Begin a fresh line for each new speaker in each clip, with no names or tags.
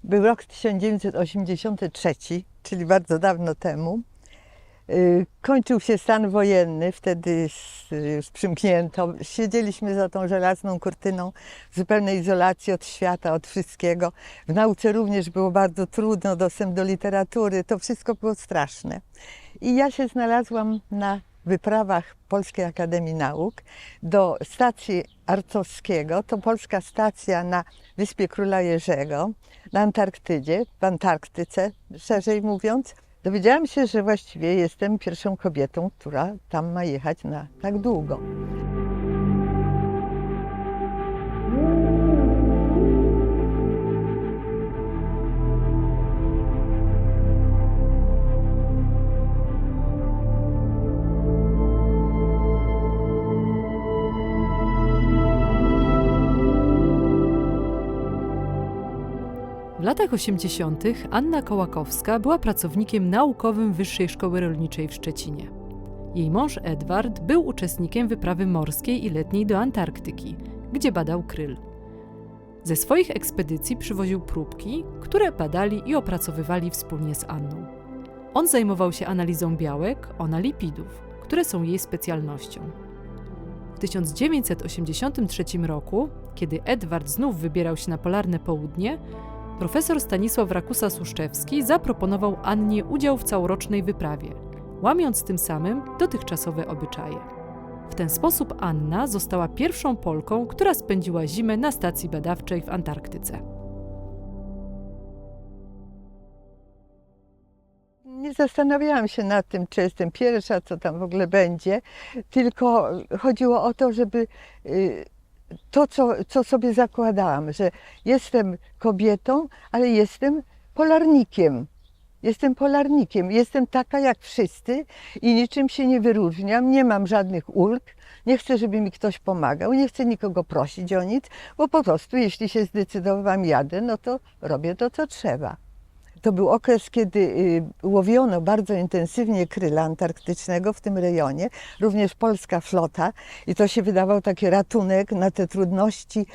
Był rok 1983, czyli bardzo dawno temu. Kończył się stan wojenny, wtedy już przymknięto. Siedzieliśmy za tą żelazną kurtyną w zupełnej izolacji od świata, od wszystkiego. W nauce również było bardzo trudno, dostęp do literatury, to wszystko było straszne. I ja się znalazłam na wyprawach Polskiej Akademii Nauk do stacji Arcowskiego. To polska stacja na Wyspie Króla Jerzego, na Antarktydzie, w Antarktyce, szerzej mówiąc. Dowiedziałam się, że właściwie jestem pierwszą kobietą, która tam ma jechać na tak długo.
W latach 80. Anna Kołakowska była pracownikiem naukowym Wyższej Szkoły Rolniczej w Szczecinie. Jej mąż Edward był uczestnikiem wyprawy morskiej i letniej do Antarktyki, gdzie badał kryl. Ze swoich ekspedycji przywoził próbki, które badali i opracowywali wspólnie z Anną. On zajmował się analizą białek, ona lipidów, które są jej specjalnością. W 1983 roku, kiedy Edward znów wybierał się na polarne południe, profesor Stanisław Rakusa-Suszczewski zaproponował Annie udział w całorocznej wyprawie, łamiąc tym samym dotychczasowe obyczaje. W ten sposób Anna została pierwszą Polką, która spędziła zimę na stacji badawczej w Antarktyce.
Nie zastanawiałam się nad tym, czy jestem pierwsza, co tam w ogóle będzie, tylko chodziło o to, żeby to, co sobie zakładałam, że jestem kobietą, ale jestem polarnikiem. Jestem taka jak wszyscy i niczym się nie wyróżniam, nie mam żadnych ulg, nie chcę, żeby mi ktoś pomagał, nie chcę nikogo prosić o nic, bo po prostu jeśli się zdecydowałam, jadę, no to robię to, co trzeba. To był okres, kiedy łowiono bardzo intensywnie kryla antarktycznego w tym rejonie, również polska flota i to się wydawał taki ratunek na te trudności,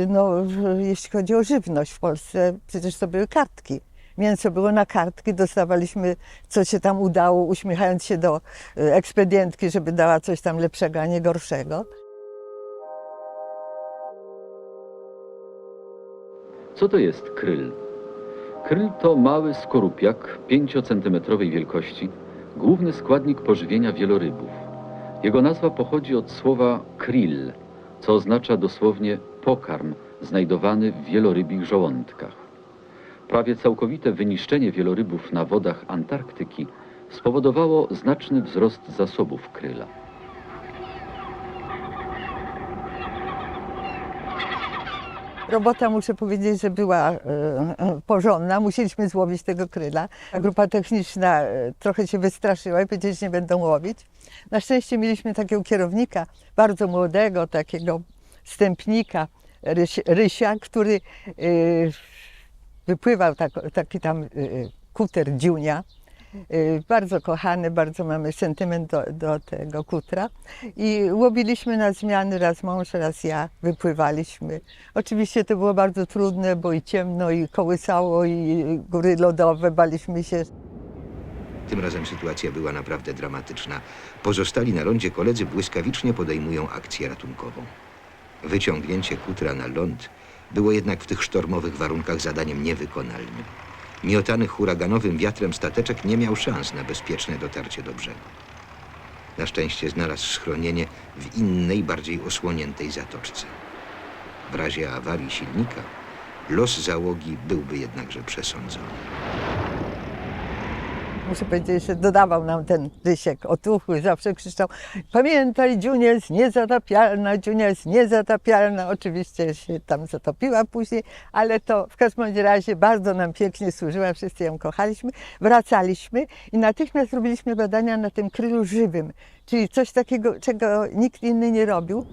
no, jeśli chodzi o żywność w Polsce, przecież to były kartki. Mięso było na kartki, dostawaliśmy co się tam udało, uśmiechając się do ekspedientki, żeby dała coś tam lepszego, a nie gorszego.
Co to jest kryl? Kryl to mały skorupiak 5-centymetrowej wielkości, główny składnik pożywienia wielorybów. Jego nazwa pochodzi od słowa krill, co oznacza dosłownie pokarm znajdowany w wielorybich żołądkach. Prawie całkowite wyniszczenie wielorybów na wodach Antarktyki spowodowało znaczny wzrost zasobów kryla.
Robota, muszę powiedzieć, że była porządna. Musieliśmy złowić tego kryla. Grupa techniczna trochę się wystraszyła i powiedzieli, że nie będą łowić. Na szczęście mieliśmy takiego kierownika, bardzo młodego, takiego stępnika, Rysia, który wypływał taki tam kuter Dziunia. Bardzo kochany, bardzo mamy sentyment do tego kutra i łowiliśmy na zmiany, raz mąż, raz ja, wypływaliśmy. Oczywiście to było bardzo trudne, bo i ciemno, i kołysało, i góry lodowe, baliśmy się.
Tym razem sytuacja była naprawdę dramatyczna. Pozostali na lądzie koledzy błyskawicznie podejmują akcję ratunkową. Wyciągnięcie kutra na ląd było jednak w tych sztormowych warunkach zadaniem niewykonalnym. Miotany huraganowym wiatrem stateczek nie miał szans na bezpieczne dotarcie do brzegu. Na szczęście znalazł schronienie w innej, bardziej osłoniętej zatoczce. W razie awarii silnika los załogi byłby jednakże przesądzony.
Muszę powiedzieć, że dodawał nam ten Rysiek otuchy, zawsze krzyczał: pamiętaj, Dziunia jest niezatapialna, Dziunia jest niezatapialna. Oczywiście się tam zatopiła później, ale to w każdym razie bardzo nam pięknie służyła, wszyscy ją kochaliśmy. Wracaliśmy i natychmiast robiliśmy badania na tym krylu żywym, czyli coś takiego, czego nikt inny nie robił.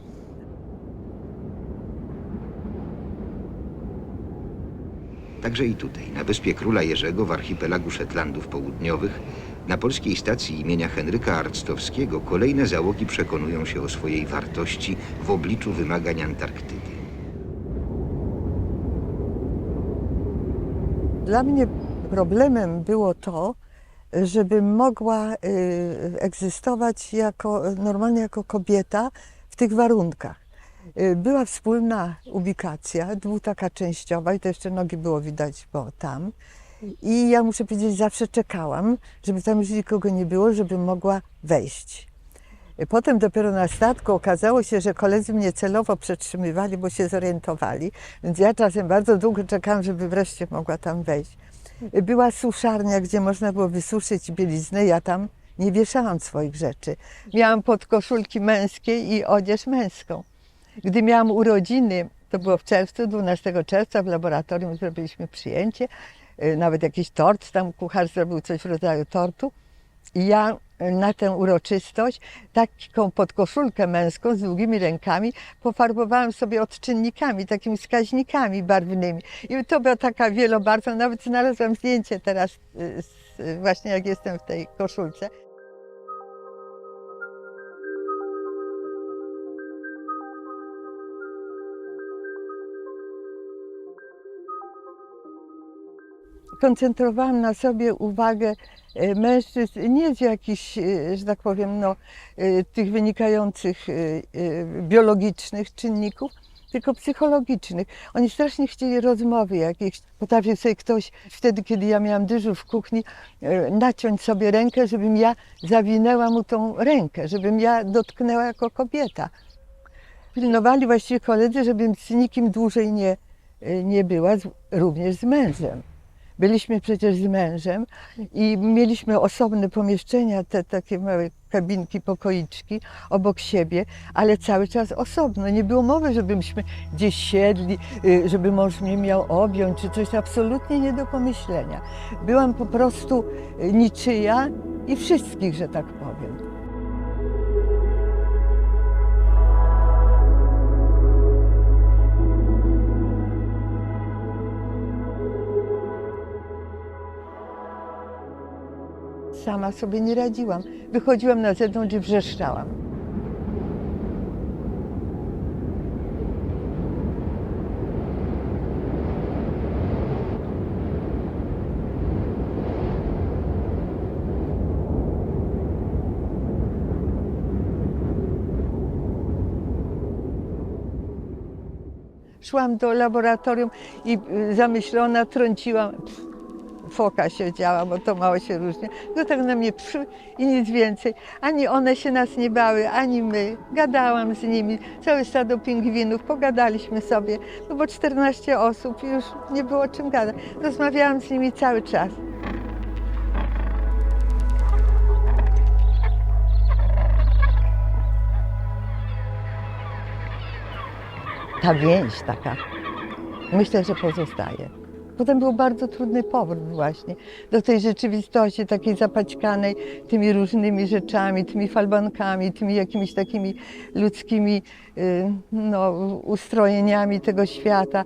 Także i tutaj, na Wyspie Króla Jerzego w archipelagu Szetlandów Południowych, na polskiej stacji imienia Henryka Arctowskiego kolejne załogi przekonują się o swojej wartości w obliczu wymagań Antarktydy.
Dla mnie problemem było to, żebym mogła egzystować normalnie jako kobieta w tych warunkach. Była wspólna ubikacja, dwutaka częściowa i to jeszcze nogi było widać, bo tam. I ja muszę powiedzieć, zawsze czekałam, żeby tam już nikogo nie było, żebym mogła wejść. Potem dopiero na statku okazało się, że koledzy mnie celowo przetrzymywali, bo się zorientowali. Więc ja czasem bardzo długo czekałam, żeby wreszcie mogła tam wejść. Była suszarnia, gdzie można było wysuszyć bieliznę. Ja tam nie wieszałam swoich rzeczy. Miałam podkoszulki męskie i odzież męską. Gdy miałam urodziny, to było w czerwcu, 12 czerwca w laboratorium zrobiliśmy przyjęcie. Nawet jakiś tort, tam kucharz zrobił coś w rodzaju tortu. I ja na tę uroczystość taką podkoszulkę męską z długimi rękami pofarbowałam sobie odczynnikami, takimi wskaźnikami barwnymi. I to była taka wielobarwna, nawet znalazłam zdjęcie teraz właśnie jak jestem w tej koszulce. Koncentrowałam na sobie uwagę mężczyzn nie z jakichś, że tak powiem, tych wynikających biologicznych czynników, tylko psychologicznych. Oni strasznie chcieli rozmowy jakiejś. Potrafił sobie ktoś, wtedy kiedy ja miałam dyżur w kuchni, naciąć sobie rękę, żebym ja zawinęła mu tą rękę, żebym ja dotknęła jako kobieta. Pilnowali właściwie koledzy, żebym z nikim dłużej nie była, również z mężem. Byliśmy przecież z mężem i mieliśmy osobne pomieszczenia, te takie małe kabinki, pokoiczki obok siebie, ale cały czas osobno. Nie było mowy, żebyśmy gdzieś siedli, żeby mąż mnie miał objąć, czy coś absolutnie nie do pomyślenia. Byłam po prostu niczyja i wszystkich, że tak powiem. Sama sobie nie radziłam. Wychodziłam na zewnątrz i wrzeszczałam. Szłam do laboratorium i zamyślona trąciłam. Foka siedziała, bo to mało się różni. Tylko tak na mnie i nic więcej. Ani one się nas nie bały, ani my. Gadałam z nimi, całe stado pingwinów, pogadaliśmy sobie. No bo 14 osób i już nie było o czym gadać. Rozmawiałam z nimi cały czas. Ta więź taka, myślę, że pozostaje. Potem był bardzo trudny powrót właśnie do tej rzeczywistości takiej zapaćkanej tymi różnymi rzeczami, tymi falbankami, tymi jakimiś takimi ludzkimi ustrojeniami tego świata,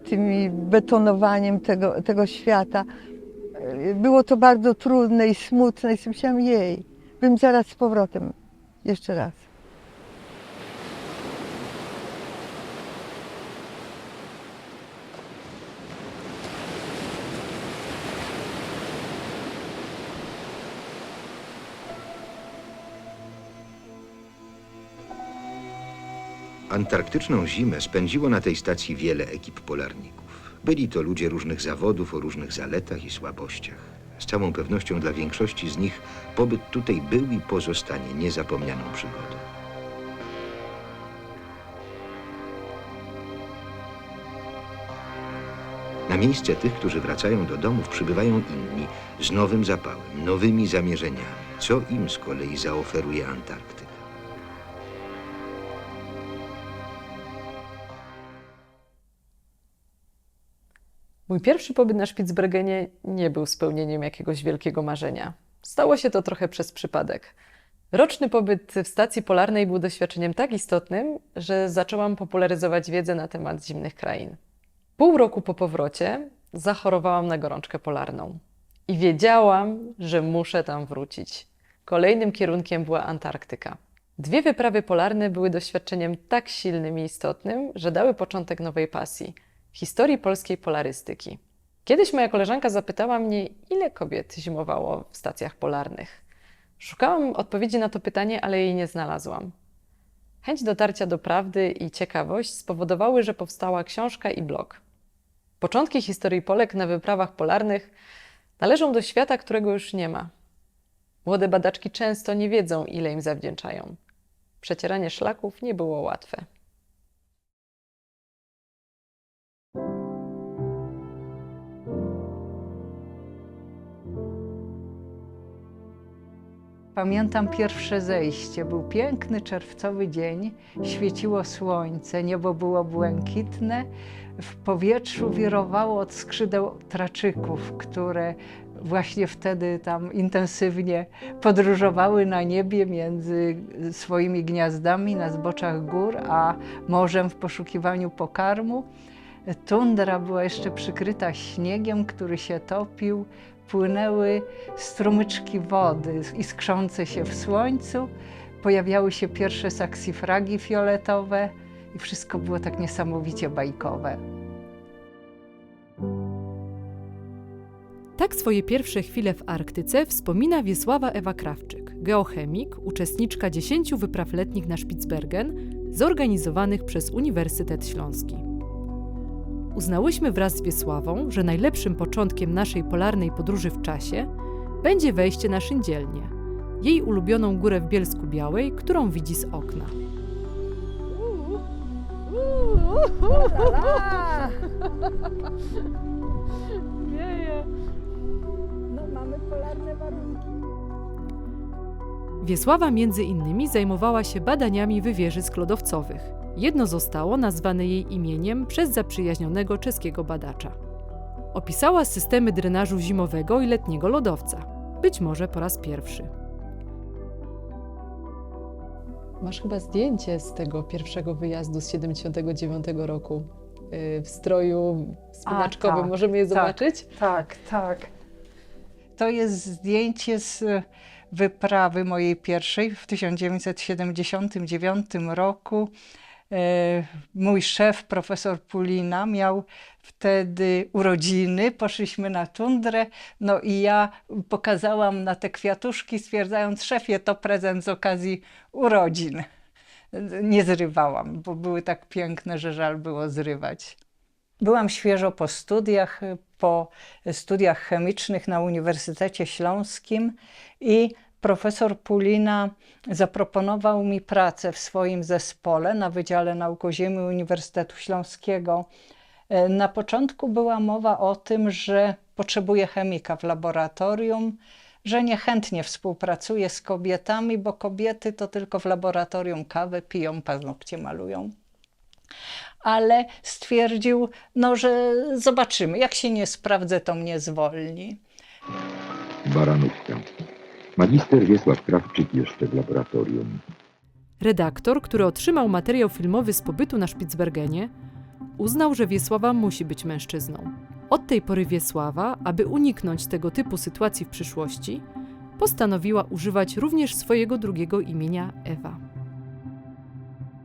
tymi betonowaniem tego świata. Było to bardzo trudne i smutne i sobie myślałam, jej, bym zaraz z powrotem, jeszcze raz.
Antarktyczną zimę spędziło na tej stacji wiele ekip polarników. Byli to ludzie różnych zawodów, o różnych zaletach i słabościach. Z całą pewnością dla większości z nich pobyt tutaj był i pozostanie niezapomnianą przygodą. Na miejsce tych, którzy wracają do domów, przybywają inni z nowym zapałem, nowymi zamierzeniami. Co im z kolei zaoferuje Antarktyka?
Mój pierwszy pobyt na Spitsbergenie nie był spełnieniem jakiegoś wielkiego marzenia. Stało się to trochę przez przypadek. Roczny pobyt w stacji polarnej był doświadczeniem tak istotnym, że zaczęłam popularyzować wiedzę na temat zimnych krain. Pół roku po powrocie zachorowałam na gorączkę polarną i wiedziałam, że muszę tam wrócić. Kolejnym kierunkiem była Antarktyka. 2 wyprawy polarne były doświadczeniem tak silnym i istotnym, że dały początek nowej pasji – historii polskiej polarystyki. Kiedyś moja koleżanka zapytała mnie, ile kobiet zimowało w stacjach polarnych. Szukałam odpowiedzi na to pytanie, ale jej nie znalazłam. Chęć dotarcia do prawdy i ciekawość spowodowały, że powstała książka i blog. Początki historii Polek na wyprawach polarnych należą do świata, którego już nie ma. Młode badaczki często nie wiedzą, ile im zawdzięczają. Przecieranie szlaków nie było łatwe.
Pamiętam pierwsze zejście. Był piękny czerwcowy dzień, świeciło słońce, niebo było błękitne. W powietrzu wirowało od skrzydeł traczyków, które właśnie wtedy tam intensywnie podróżowały na niebie między swoimi gniazdami na zboczach gór, a morzem w poszukiwaniu pokarmu. Tundra była jeszcze przykryta śniegiem, który się topił. Płynęły strumyczki wody iskrzące się w słońcu. Pojawiały się pierwsze saksifragi fioletowe i wszystko było tak niesamowicie bajkowe.
Tak swoje pierwsze chwile w Arktyce wspomina Wiesława Ewa Krawczyk, geochemik, uczestniczka 10 wypraw letnich na Spitsbergen, zorganizowanych przez Uniwersytet Śląski. Uznałyśmy wraz z Wiesławą, że najlepszym początkiem naszej polarnej podróży w czasie będzie wejście na Szyndzielnię, jej ulubioną górę w Bielsku Białej, którą widzi z okna.
No mamy polarne warunki.
Wiesława między innymi zajmowała się badaniami wywierzysk lodowcowych. Jedno zostało nazwane jej imieniem przez zaprzyjaźnionego czeskiego badacza. Opisała systemy drenażu zimowego i letniego lodowca. Być może po raz pierwszy. Masz chyba zdjęcie z tego pierwszego wyjazdu z 79 roku w stroju spinaczkowym.
tak,
Możemy je zobaczyć?
Tak, tak. To jest zdjęcie z wyprawy mojej pierwszej w 1979 roku. Mój szef, profesor Pulina, miał wtedy urodziny, poszliśmy na tundrę, no i ja pokazałam na te kwiatuszki, stwierdzając: szefie, to prezent z okazji urodzin. Nie zrywałam, bo były tak piękne, że żal było zrywać. Byłam świeżo po studiach chemicznych na Uniwersytecie Śląskim i profesor Pulina zaproponował mi pracę w swoim zespole na Wydziale Nauk o Ziemi Uniwersytetu Śląskiego. Na początku była mowa o tym, że potrzebuje chemika w laboratorium, że niechętnie współpracuje z kobietami, bo kobiety to tylko w laboratorium kawę piją, paznokcie malują. Ale stwierdził, no, że zobaczymy, jak się nie sprawdzę, to mnie zwolni.
Baranówka. Magister Wiesław Krawczyk jeszcze w laboratorium.
Redaktor, który otrzymał materiał filmowy z pobytu na Spitsbergenie, uznał, że Wiesława musi być mężczyzną. Od tej pory Wiesława, aby uniknąć tego typu sytuacji w przyszłości, postanowiła używać również swojego drugiego imienia Ewa.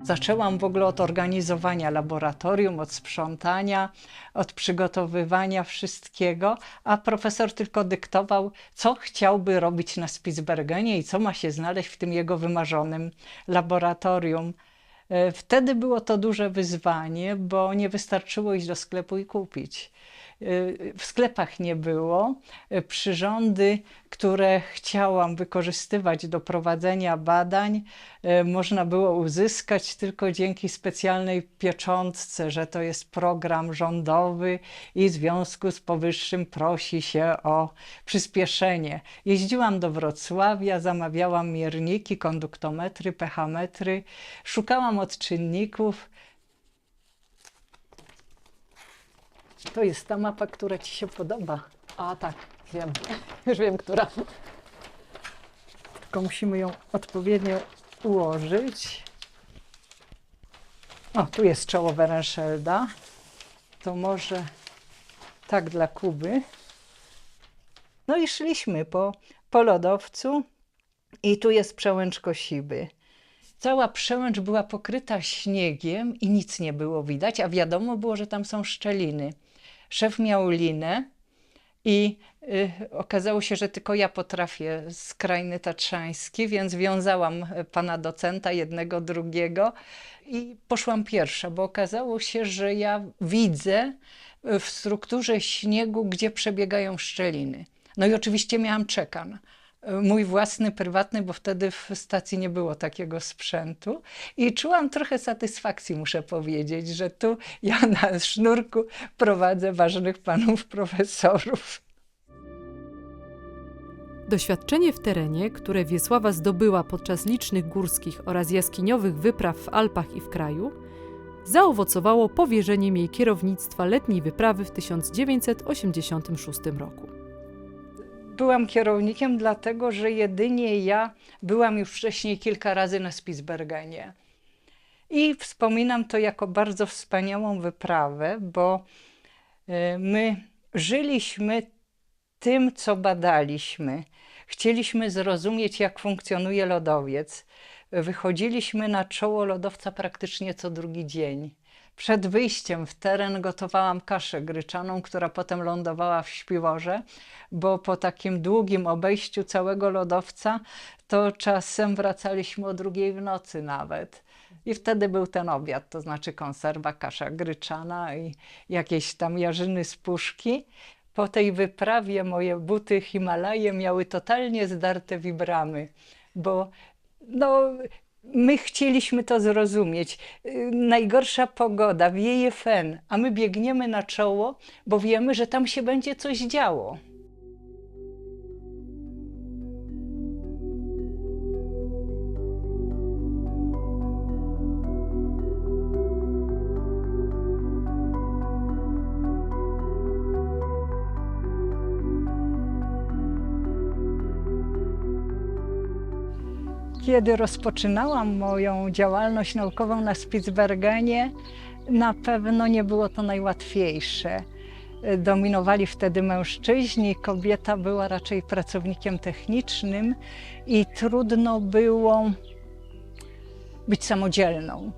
Zaczęłam w ogóle od organizowania laboratorium, od sprzątania, od przygotowywania wszystkiego, a profesor tylko dyktował, co chciałby robić na Spitsbergenie i co ma się znaleźć w tym jego wymarzonym laboratorium. Wtedy było to duże wyzwanie, bo nie wystarczyło iść do sklepu i kupić. W sklepach nie było. Przyrządy, które chciałam wykorzystywać do prowadzenia badań, można było uzyskać tylko dzięki specjalnej pieczątce, że to jest program rządowy i w związku z powyższym prosi się o przyspieszenie. Jeździłam do Wrocławia, zamawiałam mierniki, konduktometry, pH-metry, szukałam odczynników. To jest ta mapa, która ci się podoba.
A tak, wiem. Już wiem, która.
Tylko musimy ją odpowiednio ułożyć. O, tu jest czoło Renszelda. To może tak dla Kuby. No i szliśmy po lodowcu i tu jest przełęcz Kosiby. Cała przełęcz była pokryta śniegiem i nic nie było widać, a wiadomo było, że tam są szczeliny. Szef miał linę i okazało się, że tylko ja potrafię skrajny tatrzański, więc wiązałam pana docenta, jednego, drugiego i poszłam pierwsza, bo okazało się, że ja widzę w strukturze śniegu, gdzie przebiegają szczeliny. No i oczywiście miałam czekan. Mój własny, prywatny, bo wtedy w stacji nie było takiego sprzętu. I czułam trochę satysfakcji, muszę powiedzieć, że tu ja na sznurku prowadzę ważnych panów profesorów.
Doświadczenie w terenie, które Wiesława zdobyła podczas licznych górskich oraz jaskiniowych wypraw w Alpach i w kraju, zaowocowało powierzeniem jej kierownictwa letniej wyprawy w 1986 roku.
Byłam kierownikiem, dlatego że jedynie ja byłam już wcześniej kilka razy na Spitsbergenie. I wspominam to jako bardzo wspaniałą wyprawę, bo my żyliśmy tym, co badaliśmy. Chcieliśmy zrozumieć, jak funkcjonuje lodowiec. Wychodziliśmy na czoło lodowca praktycznie co drugi dzień. Przed wyjściem w teren gotowałam kaszę gryczaną, która potem lądowała w śpiworze, bo po takim długim obejściu całego lodowca to czasem wracaliśmy o 2:00 w nocy nawet. I wtedy był ten obiad, to znaczy konserwa, kasza gryczana i jakieś tam jarzyny z puszki. Po tej wyprawie moje buty Himalaje miały totalnie zdarte wibramy, bo my chcieliśmy to zrozumieć. Najgorsza pogoda, wieje fen, a my biegniemy na czoło, bo wiemy, że tam się będzie coś działo. Kiedy rozpoczynałam moją działalność naukową na Spitsbergenie, na pewno nie było to najłatwiejsze. Dominowali wtedy mężczyźni, kobieta była raczej pracownikiem technicznym i trudno było być samodzielną.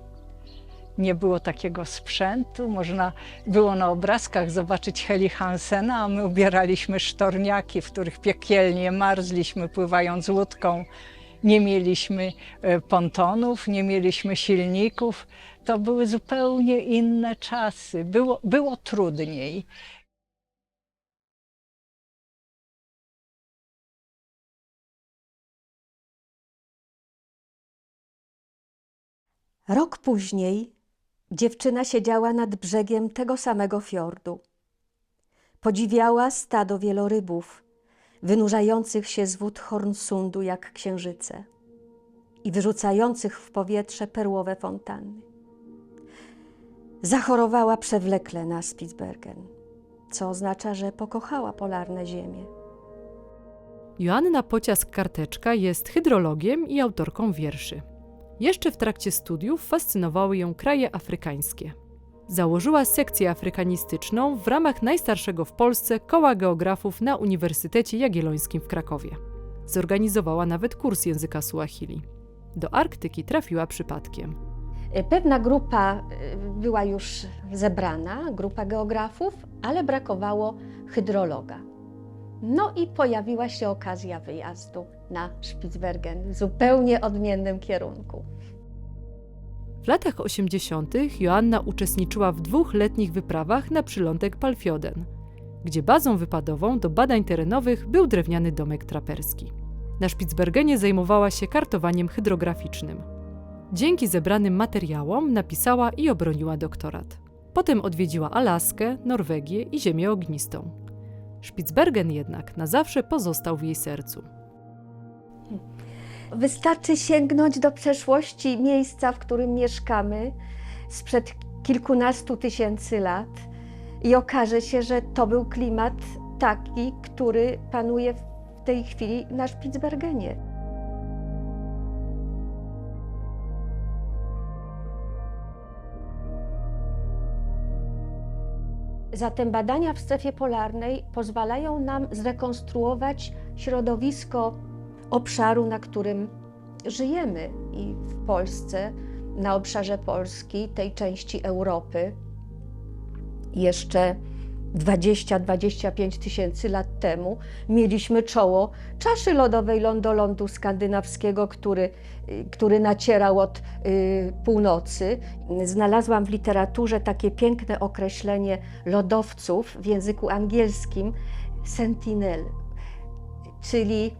Nie było takiego sprzętu, można było na obrazkach zobaczyć Heli Hansena, a my ubieraliśmy sztorniaki, w których piekielnie marzliśmy, pływając łódką. Nie mieliśmy pontonów, nie mieliśmy silników. To były zupełnie inne czasy. Było trudniej.
Rok później dziewczyna siedziała nad brzegiem tego samego fiordu. Podziwiała stado wielorybów, wynurzających się z wód Hornsundu jak księżyce i wyrzucających w powietrze perłowe fontanny. Zachorowała przewlekle na Spitsbergen, co oznacza, że pokochała polarne ziemie.
Joanna Pociask-Karteczka jest hydrologiem i autorką wierszy. Jeszcze w trakcie studiów fascynowały ją kraje afrykańskie. Założyła sekcję afrykanistyczną w ramach najstarszego w Polsce Koła Geografów na Uniwersytecie Jagiellońskim w Krakowie. Zorganizowała nawet kurs języka Suahili. Do Arktyki trafiła przypadkiem.
Pewna grupa była już zebrana, grupa geografów, ale brakowało hydrologa. No i pojawiła się okazja wyjazdu na Spitsbergen w zupełnie odmiennym kierunku.
W latach 80. Joanna uczestniczyła w 2 letnich wyprawach na przylądek Palfjoden, gdzie bazą wypadową do badań terenowych był drewniany domek traperski. Na Spitsbergenie zajmowała się kartowaniem hydrograficznym. Dzięki zebranym materiałom napisała i obroniła doktorat. Potem odwiedziła Alaskę, Norwegię i Ziemię Ognistą. Spitsbergen jednak na zawsze pozostał w jej sercu.
Wystarczy sięgnąć do przeszłości miejsca, w którym mieszkamy, sprzed kilkunastu tysięcy lat i okaże się, że to był klimat taki, który panuje w tej chwili na Spitsbergenie. Zatem badania w strefie polarnej pozwalają nam zrekonstruować środowisko obszaru, na którym żyjemy i w Polsce, na obszarze Polski, tej części Europy. Jeszcze 20-25 tysięcy lat temu mieliśmy czoło czaszy lodowej do lądu skandynawskiego, który nacierał od północy. Znalazłam w literaturze takie piękne określenie lodowców w języku angielskim sentinel, czyli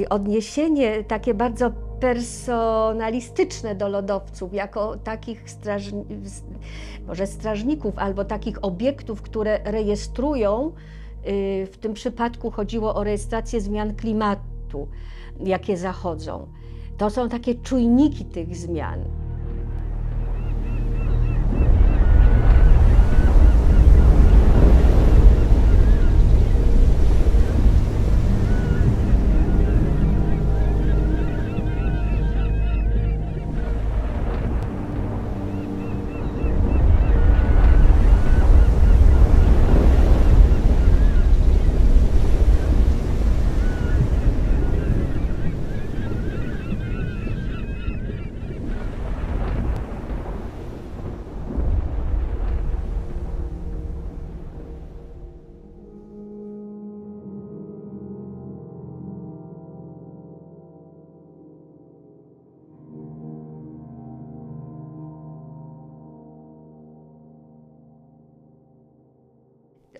odniesienie takie bardzo personalistyczne do lodowców, jako takich może strażników albo takich obiektów, które rejestrują, w tym przypadku chodziło o rejestrację zmian klimatu, jakie zachodzą. To są takie czujniki tych zmian.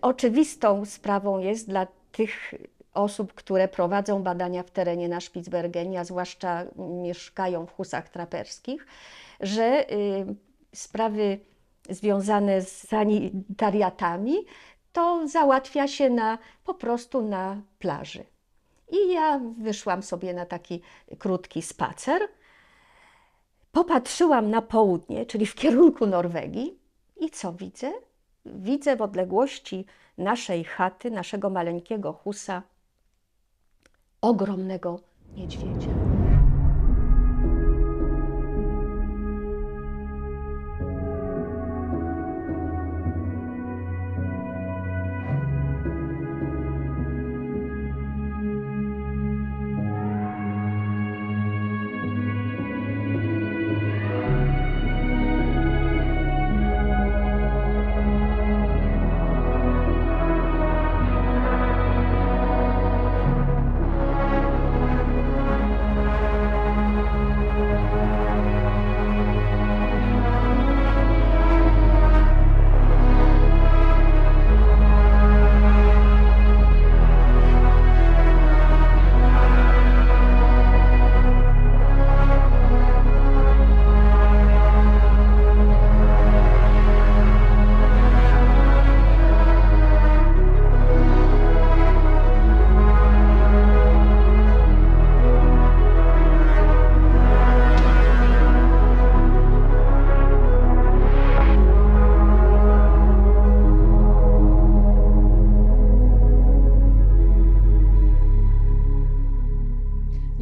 Oczywistą sprawą jest dla tych osób, które prowadzą badania w terenie na Spitsbergenie, a zwłaszcza mieszkają w Husach Traperskich, że sprawy związane z sanitariatami to załatwia się po prostu na plaży. I ja wyszłam sobie na taki krótki spacer, popatrzyłam na południe, czyli w kierunku Norwegii i co widzę? Widzę w odległości naszej chaty, naszego maleńkiego husa, ogromnego niedźwiedzia.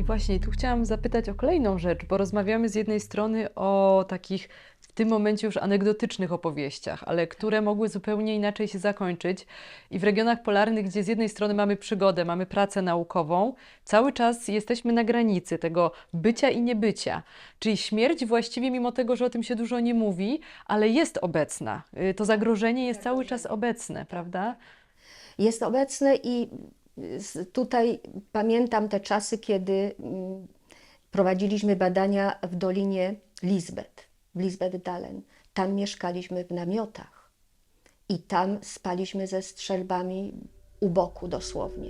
Właśnie, tu chciałam zapytać o kolejną rzecz, bo rozmawiamy z jednej strony o takich w tym momencie już anegdotycznych opowieściach, ale które mogły zupełnie inaczej się zakończyć. I w regionach polarnych, gdzie z jednej strony mamy przygodę, mamy pracę naukową, cały czas jesteśmy na granicy tego bycia i niebycia. Czyli śmierć właściwie, mimo tego, że o tym się dużo nie mówi, ale jest obecna. To zagrożenie jest cały czas obecne, prawda?
Jest obecne i tutaj pamiętam te czasy, kiedy prowadziliśmy badania w Dolinie Lisbeth, w Lisbeth-Dalen. Tam mieszkaliśmy w namiotach i tam spaliśmy ze strzelbami u boku dosłownie.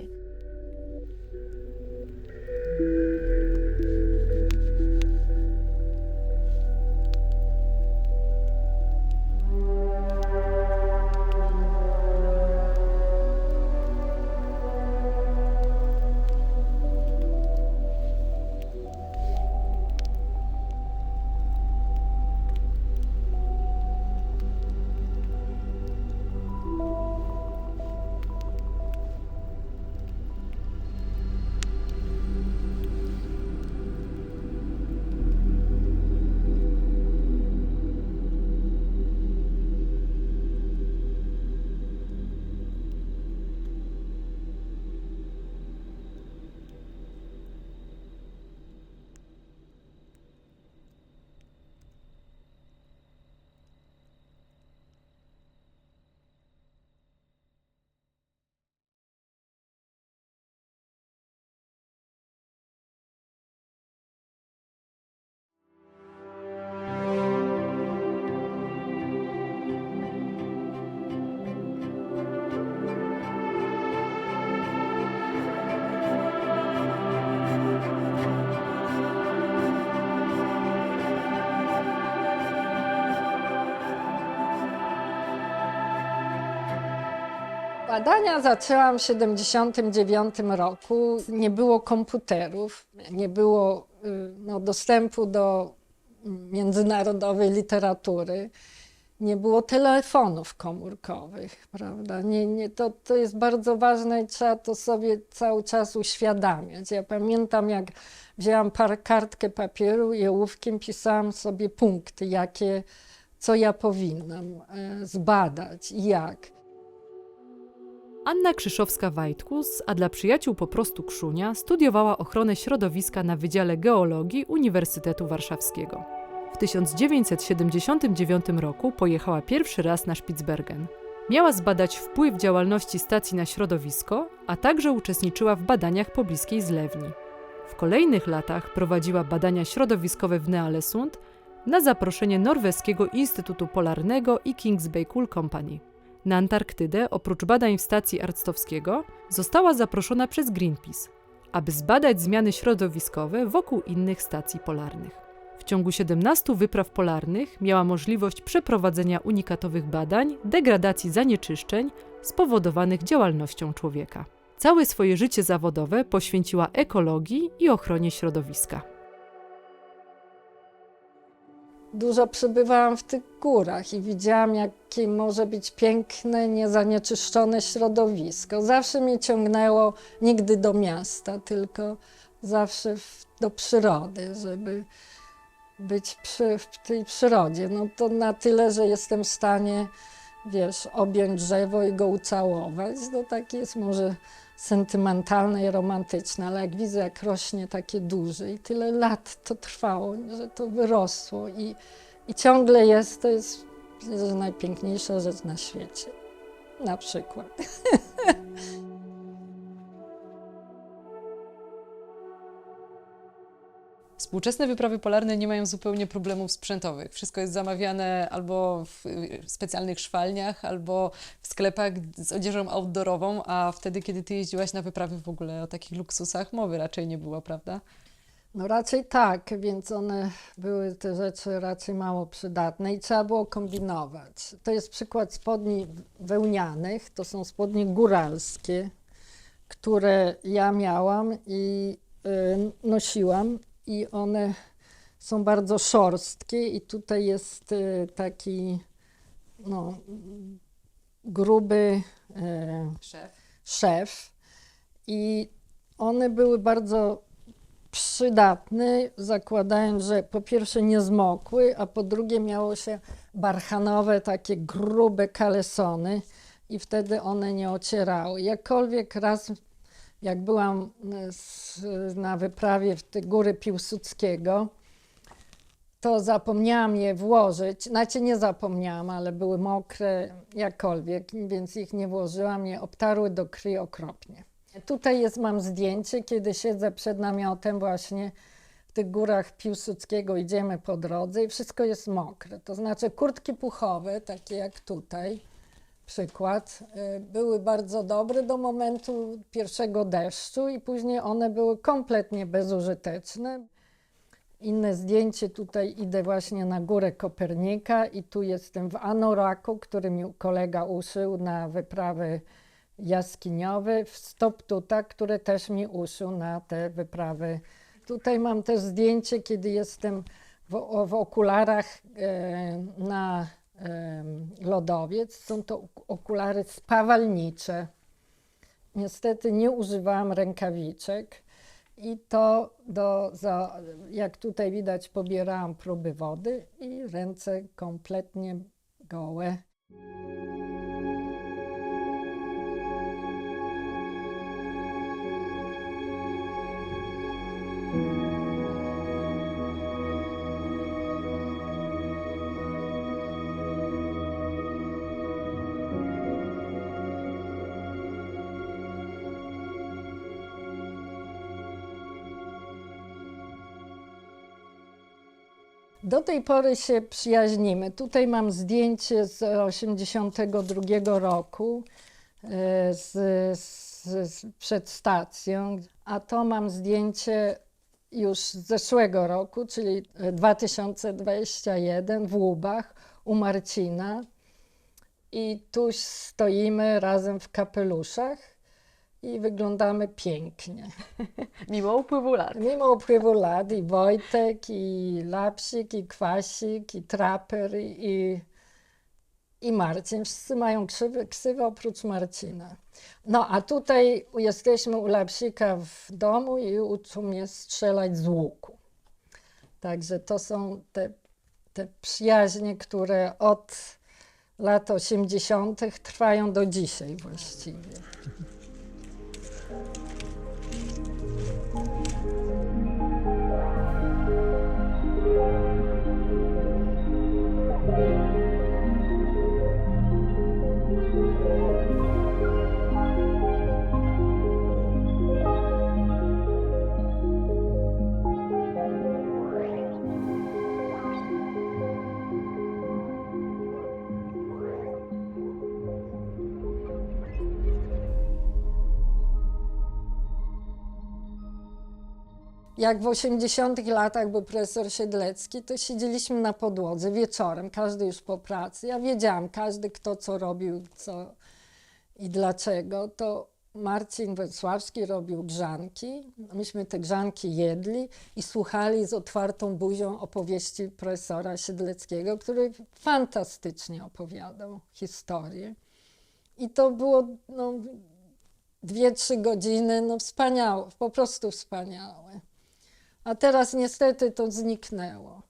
Badania zaczęłam w 1979 roku. Nie było komputerów, nie było dostępu do międzynarodowej literatury, nie było telefonów komórkowych, prawda? To jest bardzo ważne i trzeba to sobie cały czas uświadamiać. Ja pamiętam, jak wzięłam kartkę papieru i ołówkiem pisałam sobie punkty, co ja powinnam zbadać i jak.
Anna Krzyszowska-Wajtkus, a dla przyjaciół po prostu Kszunia, studiowała ochronę środowiska na Wydziale Geologii Uniwersytetu Warszawskiego. W 1979 roku pojechała pierwszy raz na Spitsbergen. Miała zbadać wpływ działalności stacji na środowisko, a także uczestniczyła w badaniach pobliskiej zlewni. W kolejnych latach prowadziła badania środowiskowe w Nealesund na zaproszenie Norweskiego Instytutu Polarnego i Kings Bay Coal Company. Na Antarktydę, oprócz badań w stacji Arctowskiego, została zaproszona przez Greenpeace, aby zbadać zmiany środowiskowe wokół innych stacji polarnych. W ciągu 17 wypraw polarnych miała możliwość przeprowadzenia unikatowych badań degradacji zanieczyszczeń spowodowanych działalnością człowieka. Całe swoje życie zawodowe poświęciła ekologii i ochronie środowiska.
Dużo przebywałam w tych górach i widziałam, jakie może być piękne, niezanieczyszczone środowisko. Zawsze mnie ciągnęło nigdy do miasta, tylko zawsze do przyrody, żeby być w tej przyrodzie. No to na tyle, że jestem w stanie, objąć drzewo i go ucałować. To takie jest może sentymentalne i romantyczne, ale jak widzę, jak rośnie takie duże i tyle lat to trwało, że to wyrosło i ciągle jest, to jest myślę, że najpiękniejsza rzecz na świecie. Na przykład.
Współczesne wyprawy polarne nie mają zupełnie problemów sprzętowych. Wszystko jest zamawiane albo w specjalnych szwalniach, albo w sklepach z odzieżą outdoorową, a wtedy, kiedy ty jeździłaś na wyprawy, w ogóle o takich luksusach mowy raczej nie było, prawda?
No raczej tak, więc były te rzeczy raczej mało przydatne i trzeba było kombinować. To jest przykład spodni wełnianych, to są spodnie góralskie, które ja miałam i nosiłam. I one są bardzo szorstkie i tutaj jest taki gruby szef. I one były bardzo przydatne, zakładając, że po pierwsze nie zmokły, a po drugie miało się barchanowe, takie grube kalesony i wtedy one nie ocierały. Jakkolwiek raz, jak byłam na wyprawie w te góry Piłsudskiego, to zapomniałam je włożyć. Znaczy nie zapomniałam, ale były mokre jakkolwiek, więc ich nie włożyłam. Je obtarły do krwi okropnie. Tutaj mam zdjęcie, kiedy siedzę przed namiotem właśnie w tych górach Piłsudskiego, idziemy po drodze i wszystko jest mokre. To znaczy kurtki puchowe, takie jak tutaj, przykład, były bardzo dobre do momentu pierwszego deszczu i później one były kompletnie bezużyteczne. Inne zdjęcie, tutaj idę właśnie na górę Kopernika i tu jestem w anoraku, który mi kolega uszył na wyprawy jaskiniowe, w stoptuta, które też mi uszył na te wyprawy. Tutaj mam też zdjęcie, kiedy jestem w okularach na lodowiec. Są to okulary spawalnicze. Niestety nie używałam rękawiczek i jak tutaj widać, pobierałam próby wody i ręce kompletnie gołe. Do tej pory się przyjaźnimy. Tutaj mam zdjęcie z 1982 roku przed stacją, a to mam zdjęcie już z zeszłego roku, czyli 2021 w Łubach u Marcina. i tu stoimy razem w kapeluszach i wyglądamy pięknie.
Mimo upływu lat.
Mimo upływu lat i Wojtek, i Lapsik, i Kwasik, i Traper, i Marcin. Wszyscy mają ksywy oprócz Marcina. No a tutaj jesteśmy u Lapsika w domu i uczą mnie strzelać z łuku. Także to są te przyjaźnie, które od lat 80. trwają do dzisiaj właściwie. Jak w 80 latach był profesor Siedlecki, to siedzieliśmy na podłodze wieczorem, każdy już po pracy. Ja wiedziałam, każdy kto co robił, co i dlaczego. To Marcin Wacławski robił grzanki, myśmy te grzanki jedli i słuchali z otwartą buzią opowieści profesora Siedleckiego, który fantastycznie opowiadał historię. I to było 2-3 godziny, wspaniałe, po prostu wspaniałe. A teraz niestety to zniknęło.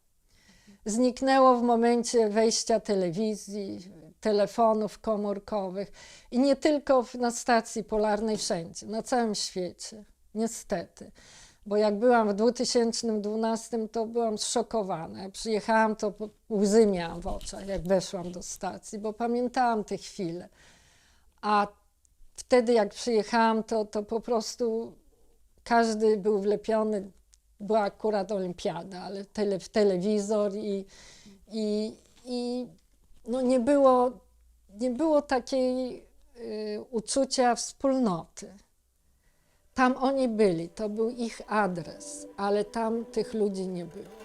Zniknęło w momencie wejścia telewizji, telefonów komórkowych i nie tylko na stacji polarnej, wszędzie, na całym świecie, niestety. Bo jak byłam w 2012, to byłam zszokowana. Jak przyjechałam, to łzy miałam w oczach, jak weszłam do stacji, bo pamiętałam te chwile. A wtedy jak przyjechałam, to po prostu każdy był wlepiony. Była akurat olimpiada, ale w telewizor i nie było takiej uczucia wspólnoty. Tam oni byli, to był ich adres, ale tam tych ludzi nie było.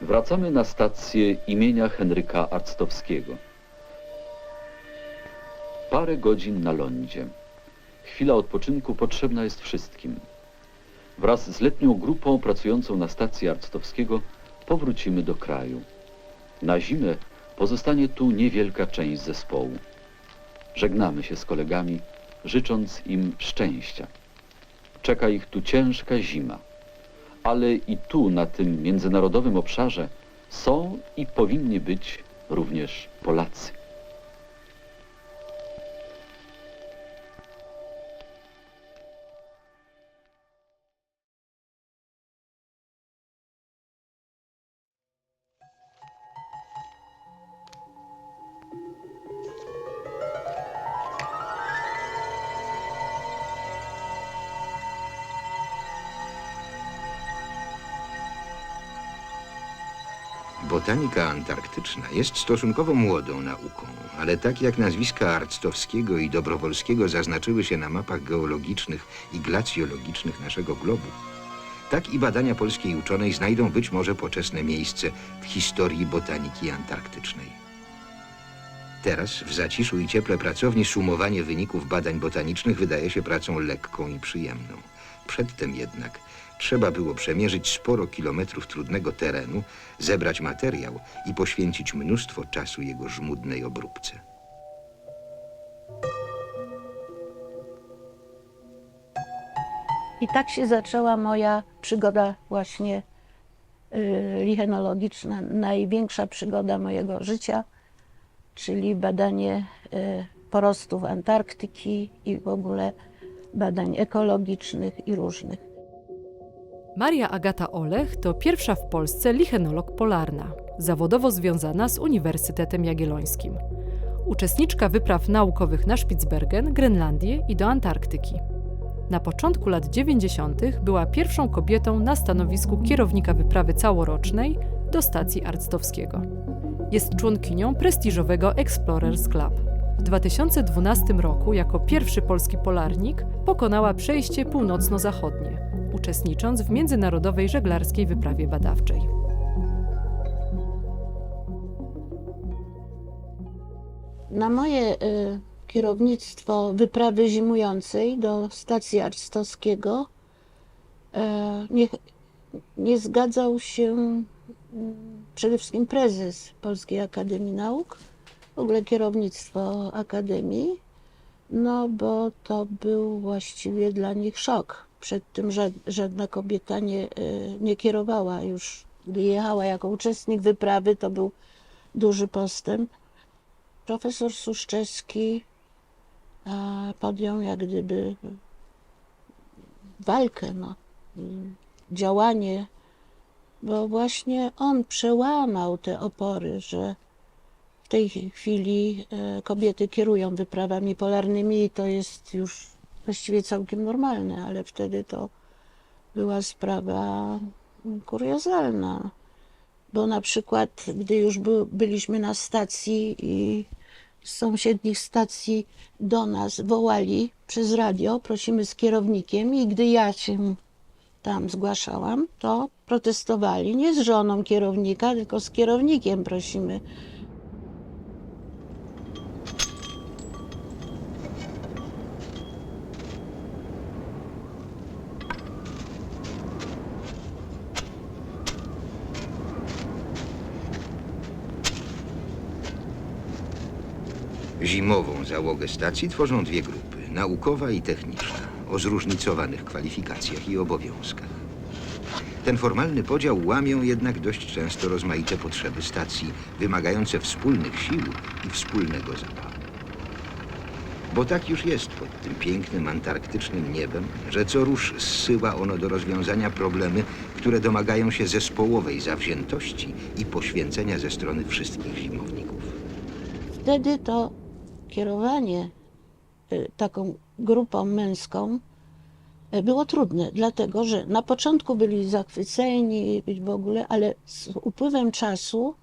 Wracamy na stację imienia Henryka Arctowskiego. Parę godzin na lądzie. Chwila odpoczynku potrzebna jest wszystkim. Wraz z letnią grupą pracującą na stacji Arctowskiego powrócimy do kraju. Na zimę pozostanie tu niewielka część zespołu. Żegnamy się z kolegami, życząc im szczęścia. Czeka ich tu ciężka zima. Ale i tu, na tym międzynarodowym obszarze, są i powinni być również Polacy.
Botanika antarktyczna jest stosunkowo młodą nauką, ale tak jak nazwiska Arctowskiego i Dobrowolskiego zaznaczyły się na mapach geologicznych i glacjologicznych naszego globu, tak i badania polskiej uczonej znajdą być może poczesne miejsce w historii botaniki antarktycznej. Teraz, w zaciszu i cieple pracowni, sumowanie wyników badań botanicznych wydaje się pracą lekką i przyjemną. Przedtem jednak trzeba było przemierzyć sporo kilometrów trudnego terenu, zebrać materiał i poświęcić mnóstwo czasu jego żmudnej obróbce.
I tak się zaczęła moja przygoda właśnie lichenologiczna, największa przygoda mojego życia, czyli badanie porostów Antarktyki i w ogóle badań ekologicznych i różnych.
Maria Agata Olech to pierwsza w Polsce lichenolog polarna. zawodowo związana z Uniwersytetem Jagiellońskim. Uczestniczka wypraw naukowych na Spitsbergen, Grenlandię i do Antarktyki. Na początku lat 90. była pierwszą kobietą na stanowisku kierownika wyprawy całorocznej do stacji Arctowskiego. Jest członkinią prestiżowego Explorers Club. W 2012 roku jako pierwszy polski polarnik pokonała przejście północno-zachodnie, uczestnicząc w międzynarodowej żeglarskiej wyprawie badawczej.
Na moje kierownictwo wyprawy zimującej do stacji Arctowskiego nie zgadzał się przede wszystkim prezes Polskiej Akademii Nauk, w ogóle kierownictwo Akademii, no bo to był właściwie dla nich szok. Przed tym żadna kobieta nie kierowała już. Gdy jechała jako uczestnik wyprawy, to był duży postęp. Profesor Suszczewski podjął jak gdyby walkę, działanie, bo właśnie on przełamał te opory, że w tej chwili kobiety kierują wyprawami polarnymi i to jest już właściwie całkiem normalne, ale wtedy to była sprawa kuriozalna, bo na przykład gdy już byliśmy na stacji i z sąsiednich stacji do nas wołali przez radio, prosimy z kierownikiem, i gdy ja się tam zgłaszałam, to protestowali, nie z żoną kierownika, tylko z kierownikiem prosimy.
Zimową załogę stacji tworzą dwie grupy, naukowa i techniczna, o zróżnicowanych kwalifikacjach i obowiązkach. Ten formalny podział łamią jednak dość często rozmaite potrzeby stacji, wymagające wspólnych sił i wspólnego zapału. Bo tak już jest pod tym pięknym antarktycznym niebem, że co rusz zsyła ono do rozwiązania problemy, które domagają się zespołowej zawziętości i poświęcenia ze strony wszystkich zimowników.
Wtedy to kierowanie taką grupą męską było trudne, dlatego że na początku byli zachwyceni w ogóle, ale z upływem czasu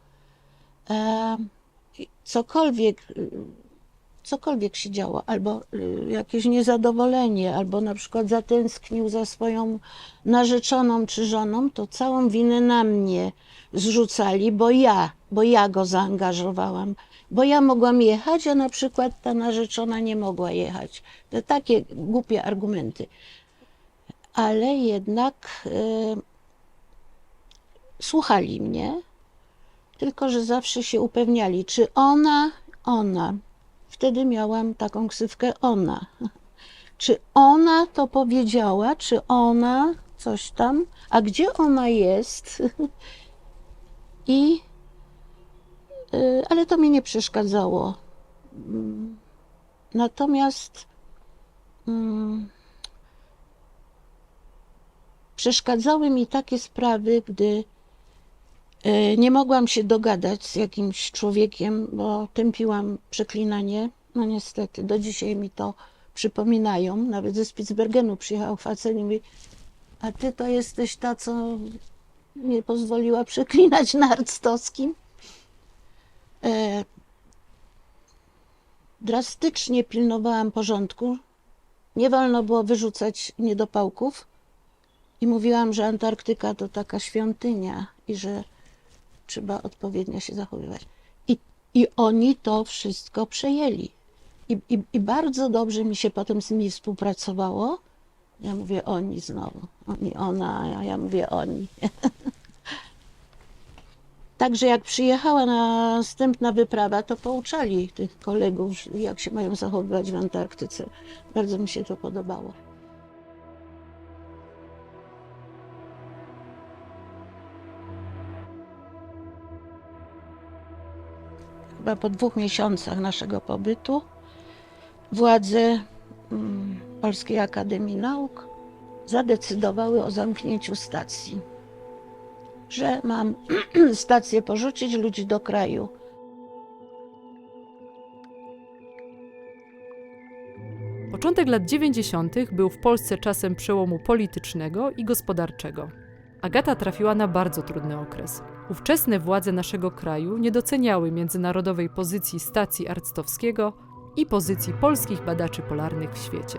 cokolwiek się działo, albo jakieś niezadowolenie, albo na przykład zatęsknił za swoją narzeczoną czy żoną, to całą winę na mnie zrzucali, bo ja go zaangażowałam, bo ja mogłam jechać, a na przykład ta narzeczona nie mogła jechać. To takie głupie argumenty. Ale jednak słuchali mnie, tylko że zawsze się upewniali, czy ona, wtedy miałam taką ksywkę ona, czy ona to powiedziała, czy ona coś tam, a gdzie ona jest? Ale to mi nie przeszkadzało. Natomiast przeszkadzały mi takie sprawy, gdy nie mogłam się dogadać z jakimś człowiekiem, bo tępiłam przeklinanie. No niestety, do dzisiaj mi to przypominają. Nawet ze Spitsbergenu przyjechał facet i mówi: a ty to jesteś ta, co nie pozwoliła przeklinać na Arctowskim? Drastycznie pilnowałam porządku. Nie wolno było wyrzucać niedopałków. I mówiłam, że Antarktyka to taka świątynia i że trzeba odpowiednio się zachowywać. I oni to wszystko przejęli. I bardzo dobrze mi się potem z nimi współpracowało. Ja mówię oni znowu. Oni, ona, a ja mówię oni. Także jak przyjechała następna wyprawa, to pouczali tych kolegów, jak się mają zachowywać w Antarktyce. Bardzo mi się to podobało. Chyba po 2 miesiącach naszego pobytu władze Polskiej Akademii Nauk zadecydowały o zamknięciu stacji. że mam stację porzucić, ludzi do kraju.
Początek lat 90. był w Polsce czasem przełomu politycznego i gospodarczego. Agata trafiła na bardzo trudny okres. Ówczesne władze naszego kraju nie doceniały międzynarodowej pozycji stacji Arctowskiego i pozycji polskich badaczy polarnych w świecie.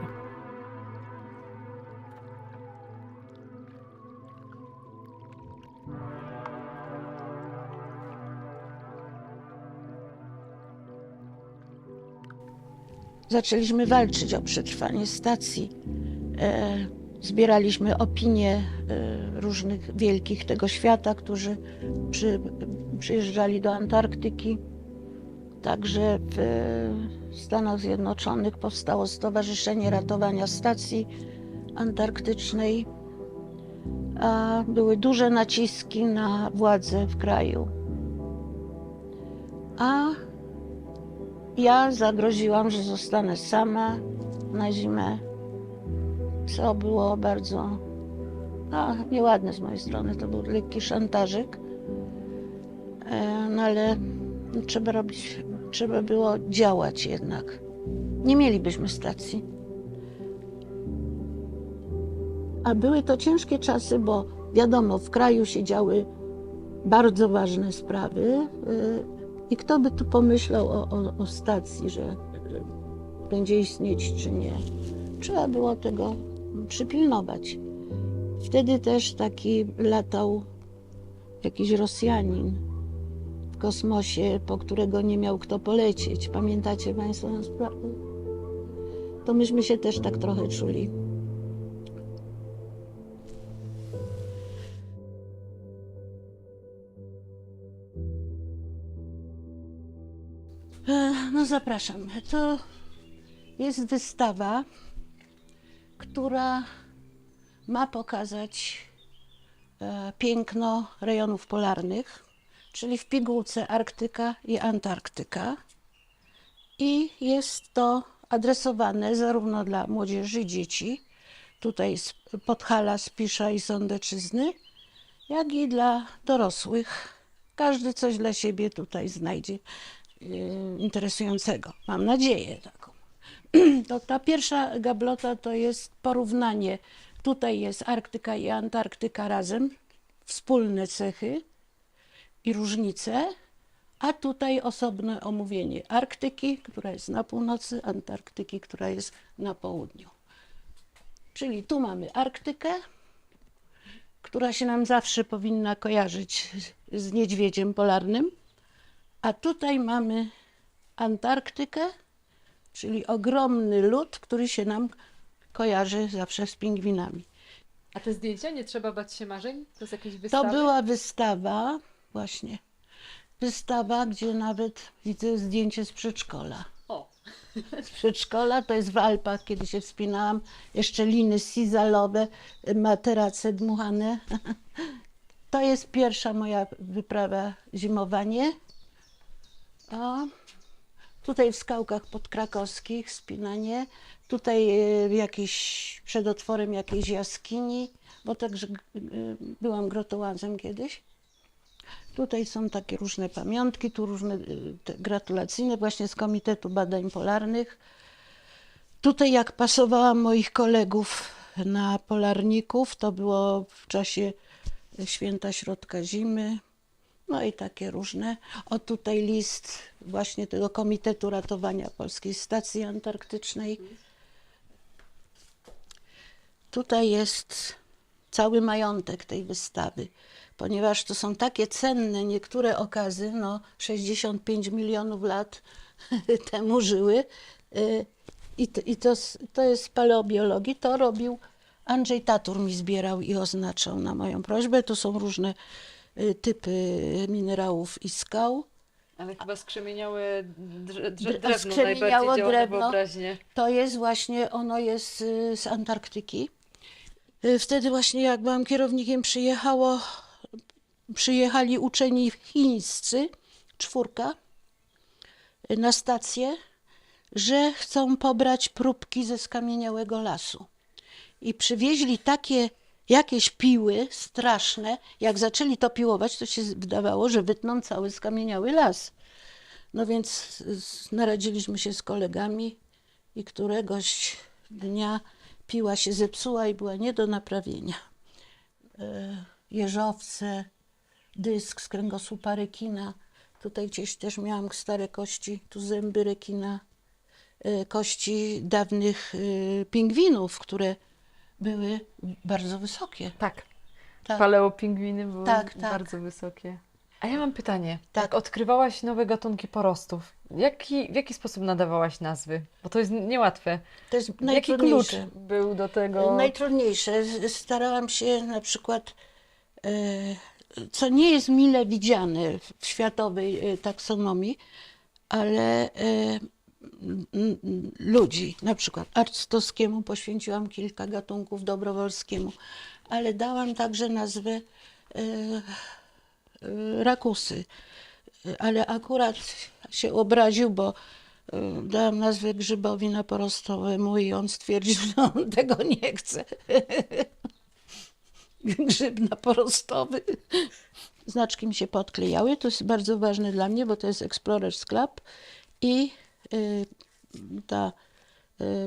Zaczęliśmy walczyć o przetrwanie stacji. Zbieraliśmy opinie różnych wielkich tego świata, którzy przyjeżdżali do Antarktyki. Także w Stanach Zjednoczonych powstało Stowarzyszenie Ratowania Stacji Antarktycznej, a były duże naciski na władze w kraju. A ja zagroziłam, że zostanę sama na zimę, co było bardzo nieładne z mojej strony. To był lekki szantażyk, no ale trzeba było działać jednak. Nie mielibyśmy stacji. A były to ciężkie czasy, bo wiadomo, w kraju się działy bardzo ważne sprawy. I kto by tu pomyślał o stacji, że będzie istnieć czy nie. Trzeba było tego przypilnować. Wtedy też taki latał jakiś Rosjanin w kosmosie, po którego nie miał kto polecieć. Pamiętacie Państwo tę sprawę? To myśmy się też tak trochę czuli. No zapraszam. To jest wystawa, która ma pokazać piękno rejonów polarnych, czyli w pigułce Arktyka i Antarktyka. I jest to adresowane zarówno dla młodzieży i dzieci, tutaj z Podhala, Spisza i Sądeczyzny, jak i dla dorosłych. Każdy coś dla siebie tutaj znajdzie interesującego. Mam nadzieję taką. To ta pierwsza gablota to jest porównanie. Tutaj jest Arktyka i Antarktyka razem, wspólne cechy i różnice, a tutaj osobne omówienie Arktyki, która jest na północy, Antarktyki, która jest na południu. Czyli tu mamy Arktykę, która się nam zawsze powinna kojarzyć z niedźwiedziem polarnym, a tutaj mamy Antarktykę, czyli ogromny lód, który się nam kojarzy zawsze z pingwinami.
A te zdjęcia, nie trzeba bać się marzeń? To jest jakieś wystawy?
To była wystawa, właśnie. Wystawa, gdzie nawet widzę zdjęcie z przedszkola.
O!
Z przedszkola, to jest w Alpach, kiedy się wspinałam. Jeszcze liny sizalowe, materace dmuchane. To jest pierwsza moja wyprawa zimowanie. A tutaj w skałkach podkrakowskich wspinanie. Tutaj przed otworem jakiejś jaskini, bo także byłam grotołazem kiedyś. Tutaj są takie różne pamiątki, tu różne gratulacyjne właśnie z Komitetu Badań Polarnych. Tutaj jak pasowałam moich kolegów na polarników, to było w czasie święta środka zimy. No i takie różne. O tutaj list właśnie tego Komitetu Ratowania Polskiej Stacji Antarktycznej. Tutaj jest cały majątek tej wystawy, ponieważ to są takie cenne niektóre okazy, no 65 milionów lat temu żyły i to jest z paleobiologii, to robił Andrzej Tatur, mi zbierał i oznaczał na moją prośbę. To są różne typy minerałów i skał.
Ale chyba skrzemieniałe drewno
skrzemieniało
najbardziej działa na
drewno.
wyobraźnię.
To jest właśnie, ono jest z Antarktyki. Wtedy właśnie jak byłam kierownikiem, przyjechali uczeni chińscy, 4, na stację, że chcą pobrać próbki ze skamieniałego lasu. I przywieźli takie jakieś piły straszne. Jak zaczęli to piłować, to się wydawało, że wytną cały skamieniały las. No więc naradziliśmy się z kolegami i któregoś dnia piła się zepsuła i była nie do naprawienia. Jeżowce, dysk z kręgosłupa rekina. Tutaj gdzieś też miałam stare kości, tu zęby rekina, kości dawnych pingwinów, które były bardzo wysokie.
Tak.
Tak.
Paleopingwiny były
Tak, tak.
bardzo wysokie. A ja mam pytanie.
Tak.
Jak odkrywałaś nowe gatunki porostów, w jaki sposób nadawałaś nazwy? Bo to jest niełatwe.
To jest
Jaki klucz
najtrudniejsze.
był do tego?
Najtrudniejsze. Starałam się na przykład, co nie jest mile widziane w światowej taksonomii, ale ludzi, na przykład Arctowskiemu poświęciłam kilka gatunków, Dobrowolskiemu, ale dałam także nazwę rakusy, ale akurat się obraził, bo dałam nazwę grzybowi naporostowemu i on stwierdził, że on tego nie chce. Grzyb naporostowy. Znaczki mi się podklejały, to jest bardzo ważne dla mnie, bo to jest Explorer's Club i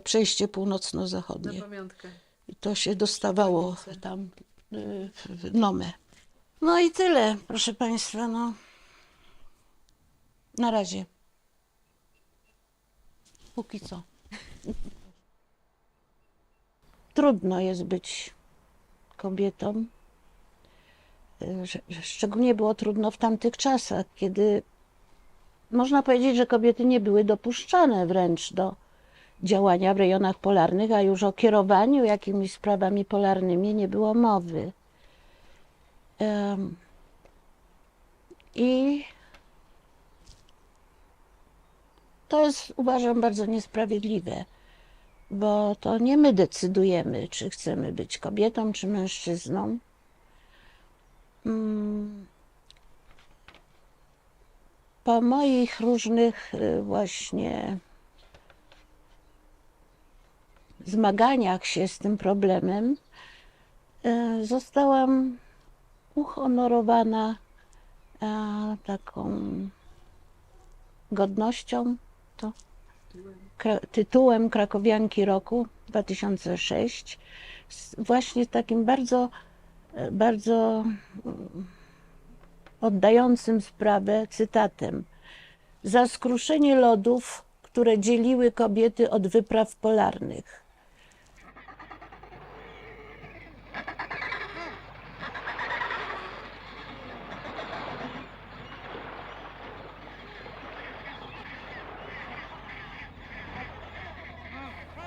przejście północno-zachodnie.
pamiątkę.
I to się dostawało tam w Nomę. No i tyle, proszę Państwa, no. Na razie. Póki co. Trudno jest być kobietą. Szczególnie było trudno w tamtych czasach, kiedy można powiedzieć, że kobiety nie były dopuszczane wręcz do działania w rejonach polarnych, a już o kierowaniu jakimiś sprawami polarnymi nie było mowy. I to jest, uważam, bardzo niesprawiedliwe, bo to nie my decydujemy, czy chcemy być kobietą, czy mężczyzną. Po moich różnych właśnie zmaganiach się z tym problemem zostałam uhonorowana taką godnością, tytułem Krakowianki Roku 2006, właśnie takim bardzo, bardzo oddającym sprawę cytatem. Za skruszenie lodów, które dzieliły kobiety od wypraw polarnych.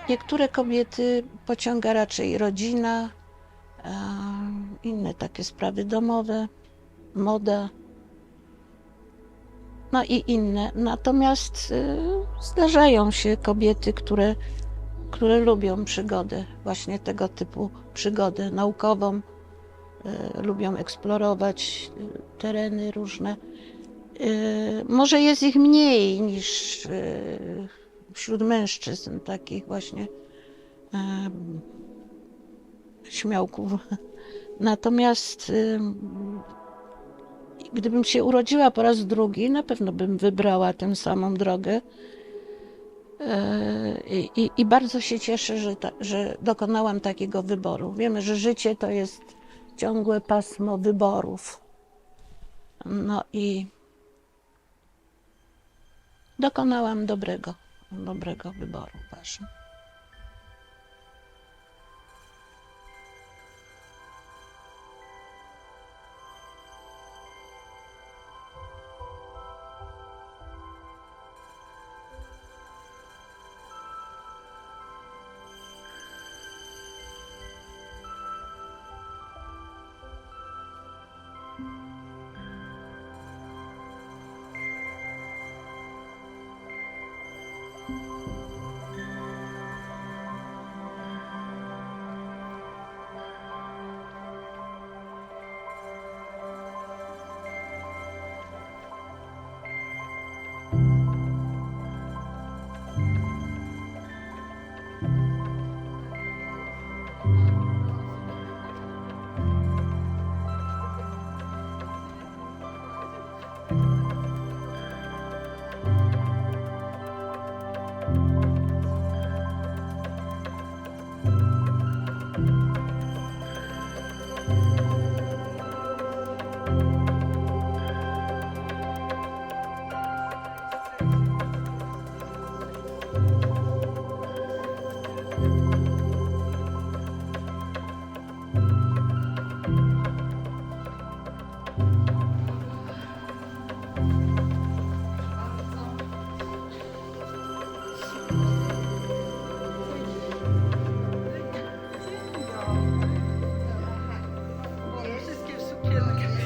Niektóre kobiety pociąga raczej rodzina, inne takie sprawy domowe, moda, no i inne. Natomiast zdarzają się kobiety, które lubią przygodę, właśnie tego typu przygodę naukową, lubią eksplorować tereny różne. Może jest ich mniej niż wśród mężczyzn, takich właśnie śmiałków. Natomiast gdybym się urodziła po raz drugi, na pewno bym wybrała tę samą drogę. I bardzo się cieszę, że dokonałam takiego wyboru. Wiemy, że życie to jest ciągłe pasmo wyborów. No i dokonałam dobrego wyboru, uważam.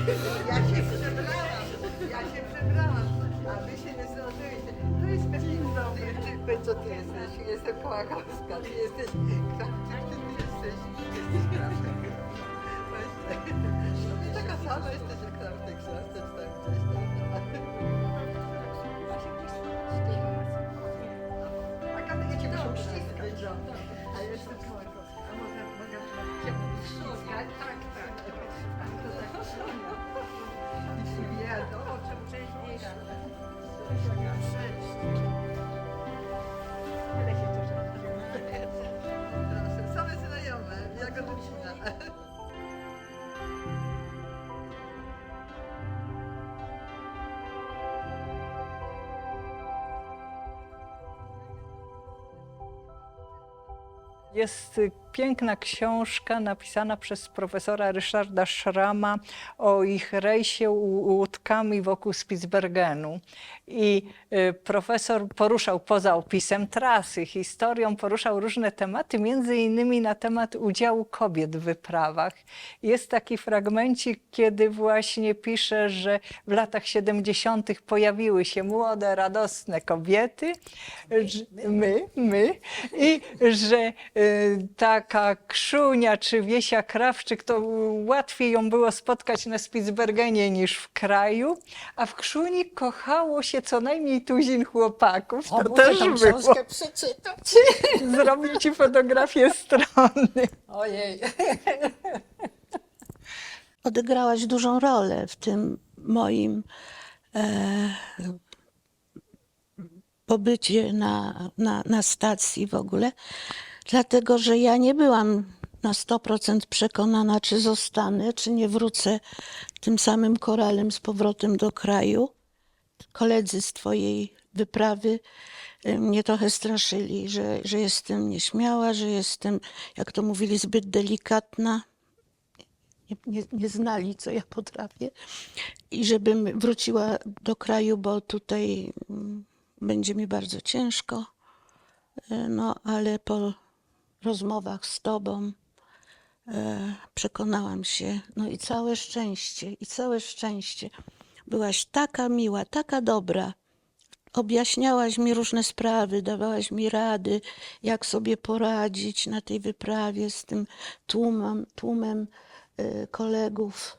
Ja się przebrałam, a wy się nie zdążyliście. To jest pewnie dobry typ, co ty jesteś. Jestem Kołakowska, ty jesteś Krawczyk, ty jesteś Krawczyk. Właśnie. No i taka sama jesteś jak Krawczyk, siostra, czy tam gdzieś tam. A Katynie cię muszą ściskać, no. A ja jestem Kołakowska. A mogę cię ściskać? Tak, tak. To tak. I się wiedzą, o czym wcześniej. Ale się cieszę. Proszę, same znajome, jak rodzina.
Jest piękna książka napisana przez profesora Ryszarda Szrama o ich rejsie łódkami wokół Spitsbergenu. I profesor poruszał poza opisem trasy, historią, poruszał różne tematy, między innymi na temat udziału kobiet w wyprawach. Jest taki fragmencik, kiedy właśnie pisze, że w latach 70. pojawiły się młode, radosne kobiety, my, i że taka Kszunia czy Wiesia Krawczyk, to łatwiej ją było spotkać na Spitsbergenie niż w kraju, a w Krzuni kochało się co najmniej tuzin chłopaków. To też było.
Książkę przeczytać.
Zrobił ci fotografię strony.
Ojej.
Odegrałaś dużą rolę w tym moim pobycie na stacji w ogóle, dlatego że ja nie byłam na 100% przekonana, czy zostanę, czy nie wrócę tym samym koralem z powrotem do kraju. Koledzy z twojej wyprawy mnie trochę straszyli, że jestem nieśmiała, że jestem, jak to mówili, zbyt delikatna. Nie znali, co ja potrafię. I żebym wróciła do kraju, bo tutaj będzie mi bardzo ciężko. No, ale po rozmowach z tobą przekonałam się. No i całe szczęście. Byłaś taka miła, taka dobra. Objaśniałaś mi różne sprawy, dawałaś mi rady, jak sobie poradzić na tej wyprawie z tym tłumem kolegów.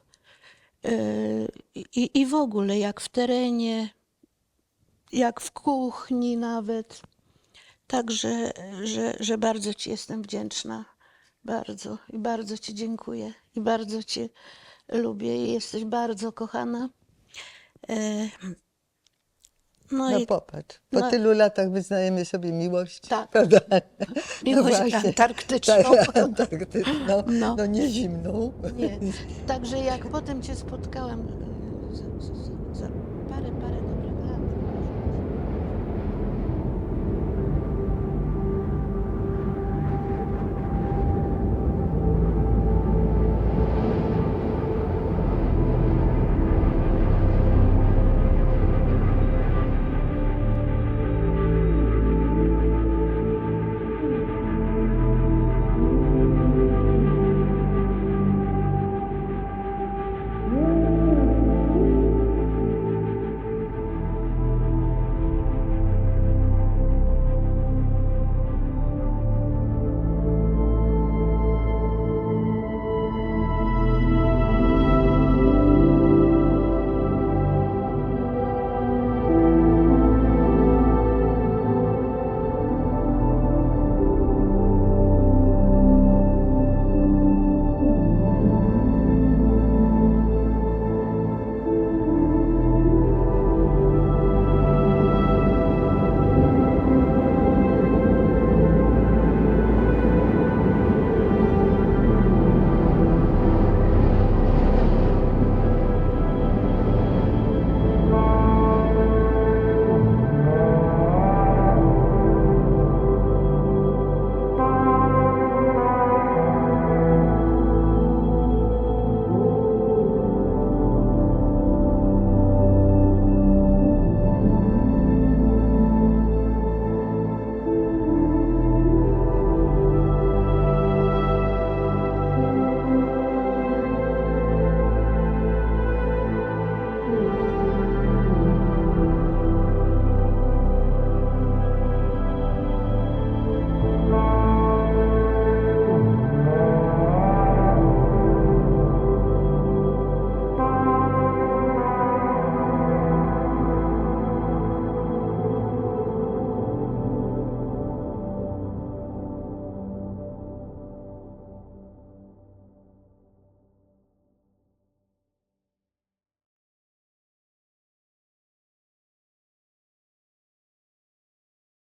I w ogóle, jak w terenie, jak w kuchni nawet. Także, że bardzo ci jestem wdzięczna. Bardzo. I bardzo ci dziękuję. I bardzo cię lubię. I jesteś bardzo kochana.
No
i
popatrz, po tylu latach wyznajemy sobie miłość.
Tak.
Prawda?
miłość
właśnie.
antarktyczną.
Tak, antarktyczną,
No.
no nie zimną.
Nie. Także jak potem cię spotkałam za parę dobrych